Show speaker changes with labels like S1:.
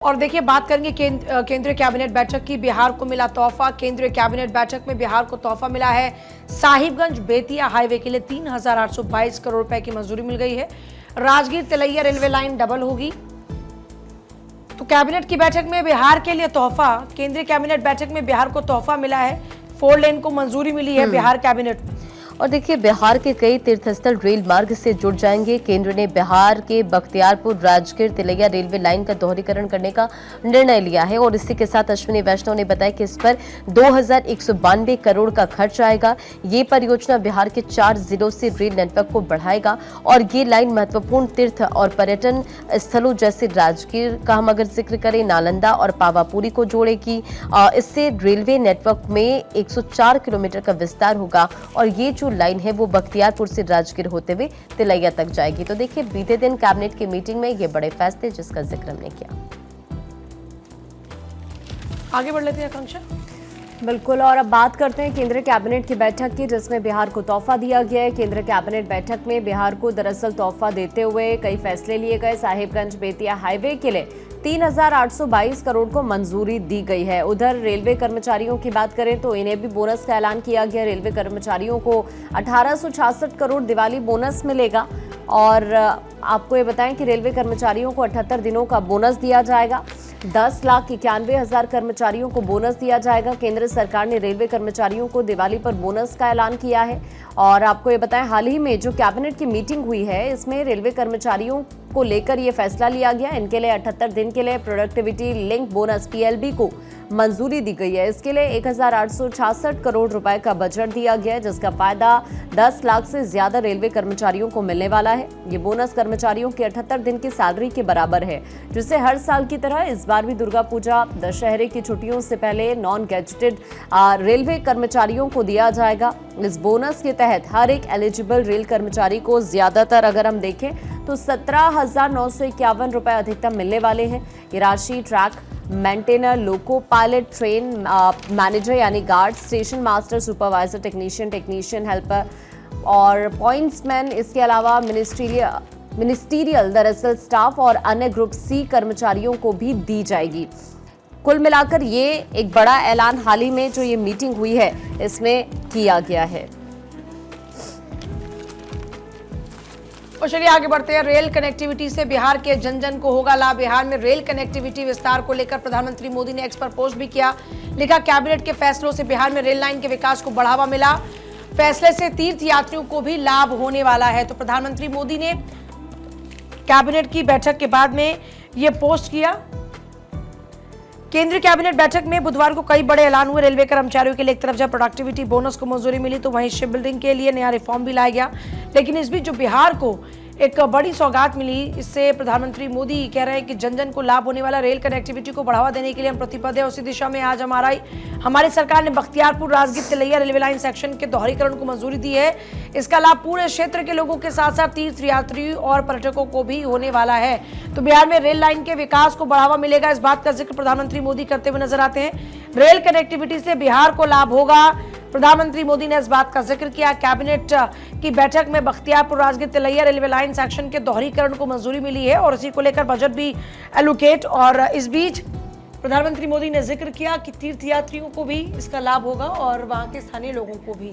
S1: और देखिए बात करेंगे केंद्रीय कैबिनेट बैठक की। बिहार को मिला तोहफा। केंद्रीय कैबिनेट बैठक में बिहार को तोहफा मिला है। साहिबगंज बेतिया हाईवे के लिए 3,822 करोड़ रुपए की मंजूरी मिल गई है। Rajgir Tilaiya railway line double होगी। तो कैबिनेट की बैठक में बिहार के लिए तोहफा, केंद्रीय कैबिनेट बैठक में बिहार को तोहफा मिला है। 4 लेन को मंजूरी मिली है बिहार कैबिनेट।
S2: और देखिए बिहार के कई तीर्थस्थल रेल मार्ग से जुड़ जाएंगे। केंद्र ने बिहार के बख्तियारपुर राजगीर तिलैया रेलवे लाइन का दोहरीकरण करने का निर्णय लिया है और इसी के साथ अश्विनी वैष्णव ने बताया कि इस पर 2,192 करोड़ का खर्च आएगा। ये परियोजना बिहार के 4 जिलों से रेल नेटवर्क को बढ़ाएगा और ये लाइन महत्वपूर्ण तीर्थ और पर्यटन स्थलों जैसे राजगीर का हम अगर जिक्र करें, नालंदा और पावापुरी को जोड़ेगी। इससे रेलवे नेटवर्क में 104 किलोमीटर का विस्तार होगा और ये जो लाइन है वो बख्तियारपुर से राजगीर होते हुए तिलैया तक जाएगी। तो देखिए बीते दिन कैबिनेट की मीटिंग में ये बड़े फैसले जिसका जिक्र हमने किया।
S1: आगे बढ़ लेते हैं आकांक्षा।
S3: बिल्कुल, और अब बात करते हैं केंद्रीय कैबिनेट की बैठक की, जिसमें बिहार को तोहफा दिया गया है। केंद्रीय कैबिनेट बैठक में बिहार को दरअसल तोहफा देते हुए कई फैसले लिए गए। साहिबगंज बेतिया हाईवे के लिए 3,822 करोड़ को मंजूरी दी गई है। उधर रेलवे कर्मचारियों की बात करें तो इन्हें भी बोनस का ऐलान किया गया। रेलवे कर्मचारियों को 1866 करोड़ दिवाली बोनस मिलेगा और आपको ये बताएं कि रेलवे कर्मचारियों को 78 दिनों का बोनस दिया जाएगा। 10,91,000 कर्मचारियों को बोनस दिया जाएगा। केंद्र सरकार ने रेलवे कर्मचारियों को दिवाली पर बोनस का ऐलान किया है। और आपको ये बताएं, हाल ही में जो कैबिनेट की मीटिंग हुई है इसमें रेलवे कर्मचारियों को लेकर ये फैसला लिया गया। इनके लिए 78 दिन के लिए प्रोडक्टिविटी लिंक बोनस PLB को मंजूरी दी गई है। इसके लिए 1,866 करोड़ रुपए का बजट दिया गया है, जिसका फायदा 10 लाख से ज्यादा रेलवे कर्मचारियों को मिलने वाला है। ये बोनस कर्मचारियों की 78 दिन की सैलरी के बराबर है, जिसे हर साल की तरह इस बार भी दुर्गा पूजा, दशहरे की छुट्टियों से पहले नॉन गैजेटेड रेलवे कर्मचारियों को दिया जाएगा। इस बोनस के तहत हर एक एलिजिबल रेल कर्मचारी को ज्यादातर अगर हम देखें तो 17,951 रुपए अधिकतम मिलने वाले हैं। ये राशि track maintainer, loco pilot, train manager यानी guard, station master, supervisor, technician helper और पॉइंट्समैन, इसके अलावा मिनिस्टीरियल दरअसल स्टाफ और अन्य ग्रुप C कर्मचारियों को भी दी जाएगी। कुल मिलाकर ये एक बड़ा ऐलान हाल ही में जो ये मीटिंग हुई है इसमें किया गया है।
S1: और चलिए आगे बढ़ते हैं। रेल कनेक्टिविटी से बिहार के जन जन को होगा लाभ। बिहार में रेल कनेक्टिविटी विस्तार को लेकर प्रधानमंत्री मोदी ने एक्स पर पोस्ट भी किया। लिखा, कैबिनेट के फैसलों से बिहार में रेल लाइन के विकास को बढ़ावा मिला। फैसले से तीर्थ यात्रियों को भी लाभ होने वाला है। तो प्रधानमंत्री मोदी ने कैबिनेट की बैठक के बाद में यह पोस्ट किया। केंद्रीय कैबिनेट बैठक में बुधवार को कई बड़े ऐलान हुए। रेलवे कर्मचारियों के लिए एक तरफ जब प्रोडक्टिविटी बोनस को मंजूरी मिली तो वहीं शिप बिल्डिंग के लिए नया रिफॉर्म भी लाया गया। लेकिन इस बीच जो बिहार को एक बड़ी सौगात मिली, इससे प्रधानमंत्री मोदी कह रहे हैं कि जन जन को लाभ होने वाला। रेल कनेक्टिविटी को बढ़ावा देने के लिए हम प्रतिबद्ध है। उसी दिशा में आज हमारी सरकार ने Bakhtiyarpur Rajgir Tilaiya railway line section के दोहरीकरण को मंजूरी दी है। इसका लाभ पूरे क्षेत्र के लोगों के साथ साथ तीर्थ यात्री और पर्यटकों को भी होने वाला है। तो बिहार में रेल लाइन के विकास को बढ़ावा मिलेगा, इस बात का जिक्र प्रधानमंत्री मोदी करते हुए नजर आते हैं। रेल कनेक्टिविटी से बिहार को लाभ होगा, प्रधानमंत्री मोदी ने इस बात का जिक्र किया। कैबिनेट की बैठक में Bakhtiyarpur Rajgir Tilaiya railway line section के दोहरीकरण को मंजूरी मिली है और इसी को लेकर बजट भी एलोकेट। और इस बीच प्रधानमंत्री मोदी ने जिक्र किया कि तीर्थ यात्रियों को भी इसका लाभ होगा और वहां के स्थानीय लोगों को भी।